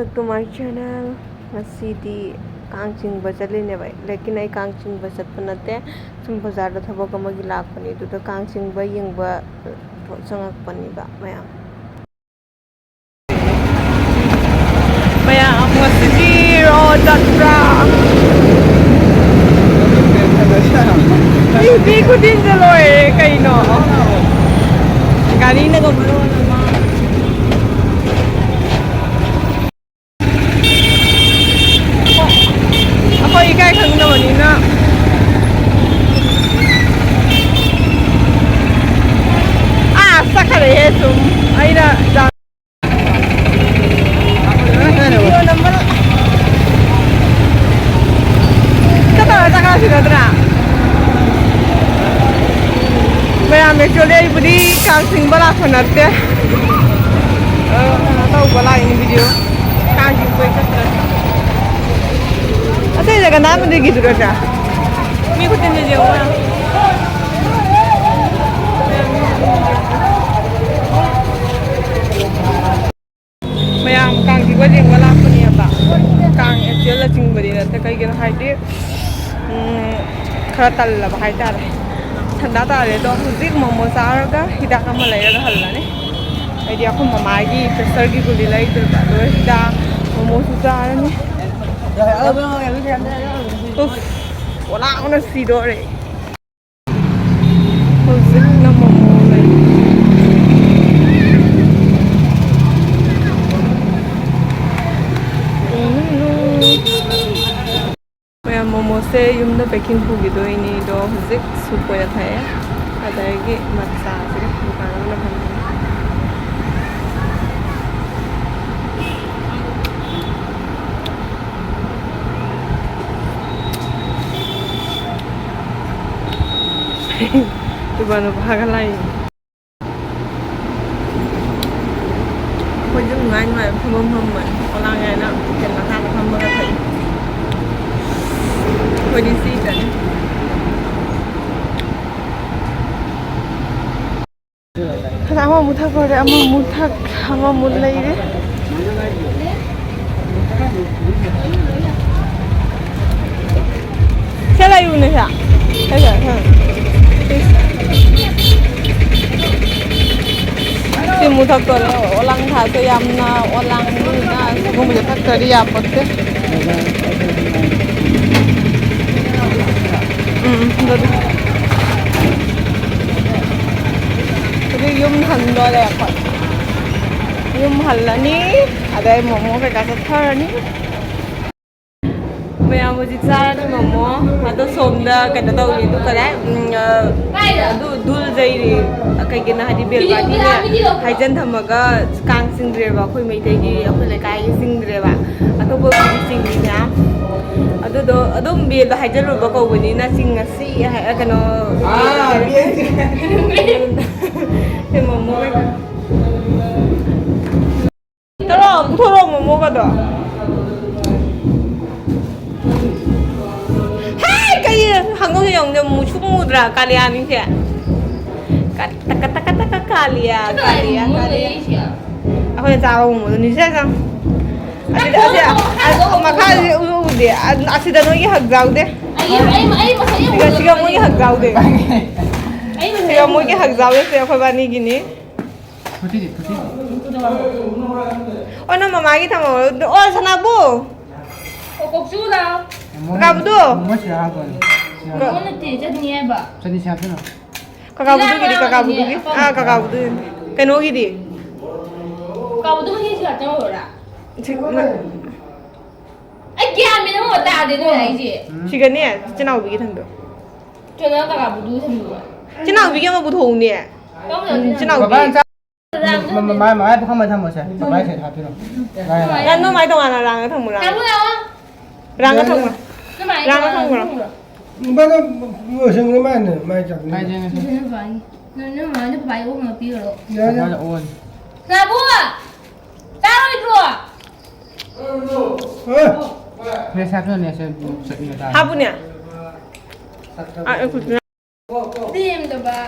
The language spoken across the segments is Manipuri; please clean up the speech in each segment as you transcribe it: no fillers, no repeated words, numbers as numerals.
back to my channel. Masidi kang chingba chalene bai lekin ai kang chingba chatpa nate sum bazar da thaba kama gi lakpani du da kang chingba yengba changak pani ba mayam masidi ro datra di ko din jaloy kaino gari na ko baro ikai khang na mani na sakhare he tum aina ja number taka sidra मैं actually budi kang sing bala khanatte tau bala ini video kang sing koi katra अते जगह नाम देगी तो क्या मी खुद ने जे हुआ मैं आम कांग की वजह वाला अपनी अब कांग एक्चुअली चिंग बड़ी रहते कई के हाई डे खरा तल लब हाई तार ठंडा तारे तो हुजिक मोमो सार का हिदा का मलाई का हल्ला ने आइडिया को ममागी प्रेशर की गोली लाई तो हिदा मोमो सुसार ने wala ako na si Dore. Husik na momo. Kaya momo se yung na baking pugi do ini do husik supo ya thaya. Ada lagi matsa sih bukan na pamilya. Coba numpang lain. Kau jangan main pemam-pemam. Orang yang nak kena hal pemam apa? Kau di sini kan? Kenapa mutak kau ada? Ama mulai deh. Siapa yang ni sah? Siapa? Si mutak ko walang thaso yam na walang na kung mo tak kari yapot ke jadi yum hando le yapot yum halani ada momo ke kasat tharani मैं मुझे चार मोमो अतो सोमदा कदा तो ये तो करे धुल जाइरी कई के ना हदी बेल पार्टी ने हाइजन थमगा कांग सिंग्रे बा कोई मैते की अखोय लेकाय सिंग्रे बा अतो बो सिंग्री ना अदो बेल हाइजन रो बा को बनी ना सिंगसी कनो हे मोमो तरो पुथरो मोमो का दो Hanggang yung muchumudra kalian ini ya. Kata kalian. Aku yang tahu mu, ni saya kan. Ada makanya dia. Asyik dah nugi hak jauh deh. Siapa mu hak jauh deh. Siapa mu hak jauh deh. Siapa bani gini. Oh nama magi thamu. Oh sana bu. Oh koksuda. Kabudu. Mana tu jadi apa? Jadi siapa tu? Kakabudu gini, kakabudu gini. Kakabudu. Keno gini. Kakabudu macam siapa tu orang? Gaya mana mau tahu dia tu lagi? Siapa ni? Cina ubi kita tu. Cina kakabudu semua. Cina ubi kita mau butuh ni. Cina ubi. Mai bukan mai thamu saya. Mai saya thapi lo. Yang tu mai tu mana rang thamu rang. Thamu apa? Rang thamu. Rang thamu rang. Mana musim ni mana? Mai cak ni. Mai jangan. Nana mana bayi orang ngapi lo. Ya ya. Kenapa? Taruh itu. Biasa tu ni saya. Apa ni? Ikut. Diam tu ba.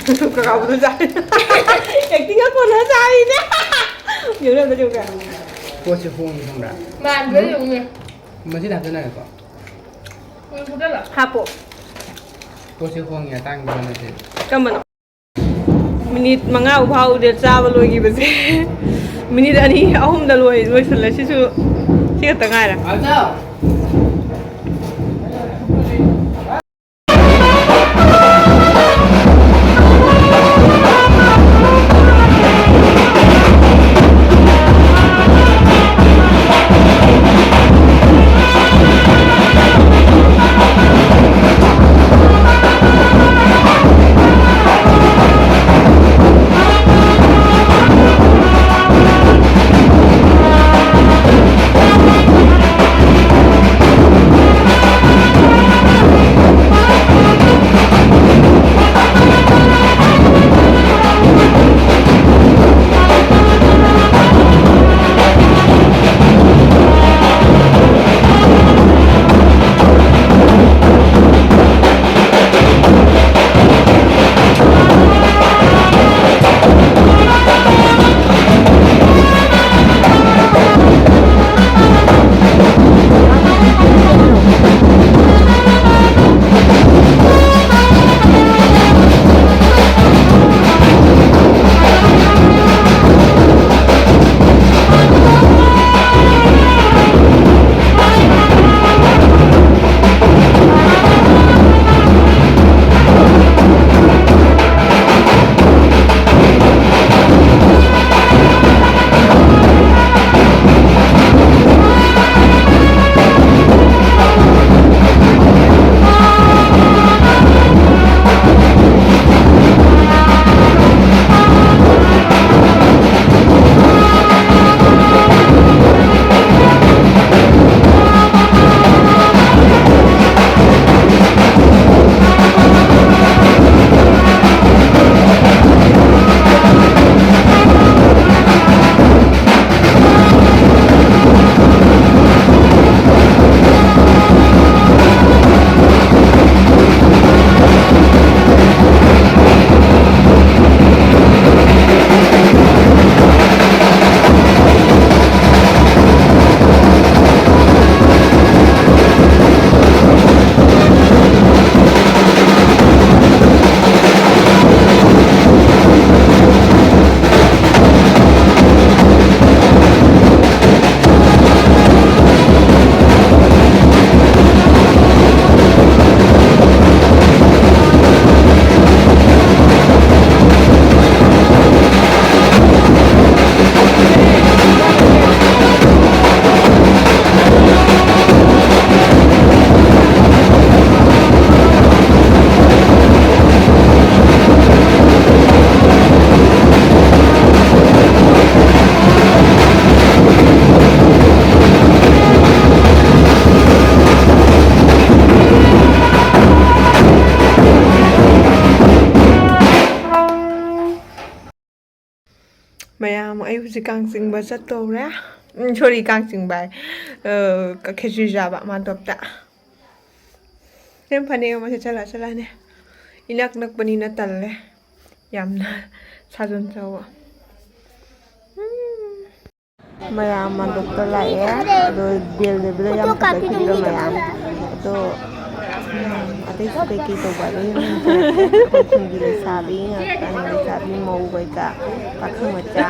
Kakak betul saya. Acting aku lah saya ni. Jangan juga. 꼬치콩이 정답. 만 왜 용해? 뭐지 답변할 거? 그대로. 하포 꼬치콩이야 땅 거는지. ก็เหมือนมินิมังงะอุพาอุเดจ้าบลอยกี่เปอร์เซ็นต์มินิอันนี้เอาหุ่มดลอยด้วยสุดแล้วชิชูชื่อตั้งไงล่ะ 맞아. mày mà ai chỉ càng sinh bớt rất tốt đấy cho đi càng sinh bài các cái gì ra bạn mà tập tạ nên phần này mà sẽ trả lại nè inak nak bani na talle yam na sajon chawa maya ma doktor la ya do bill de bela yam ka ki do maya to ate ste ki to ba le ko chung gi le sabi ta ni le sabi mo bai ka pa khang ma cha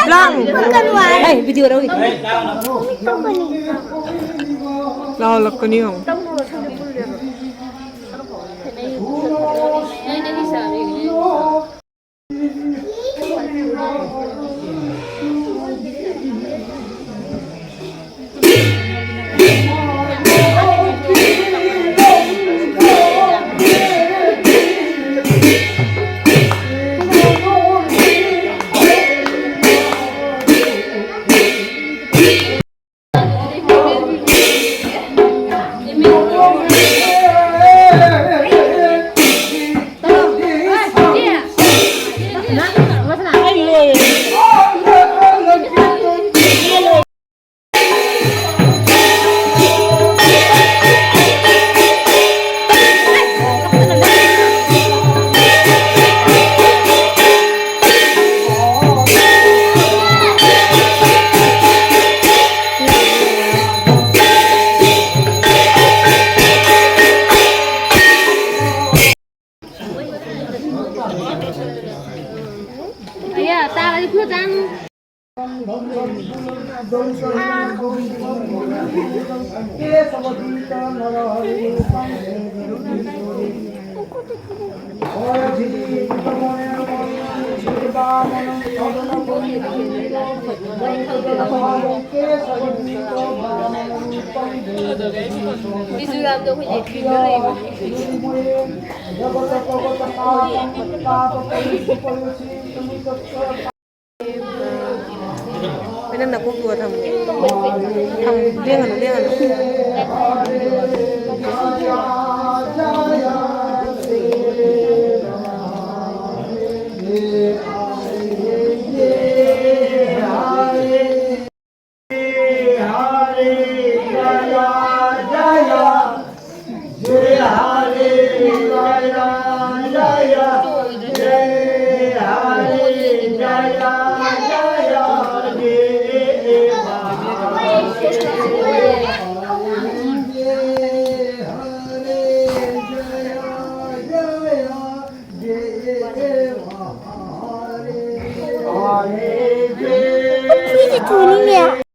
Long Ê, video đâu vậy? Lo là con đi không? 미술관도 이제 비교를 해보고 Bên em là cô vừa thằng riêng hẳn riêng hẳn 퀴즈 돈이냐?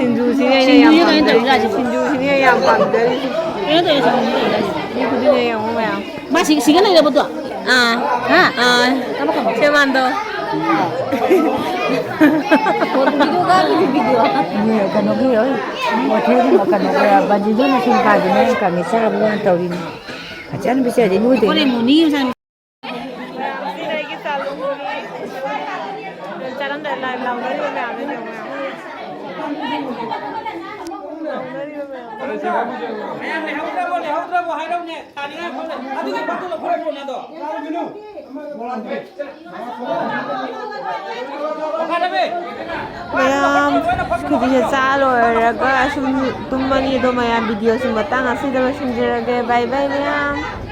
Sinju bằng Masih singan ada betul? Siapa mantu? Video kan video. Iya, kan oke ya. Hotel makan oke ya. Baju itu masih kajian kami saya bukan tahu ini. Kajian bisa jadi nude. Kau muni misalnya. Jalan dari lòng đấy luôn mèo đấy nhiều mèo. Ma'am, 그게 싸로라가 좀 돈만이 더 많이 비디오 좀 봤다. 나시더라 심지어게 바이바이 ma'am.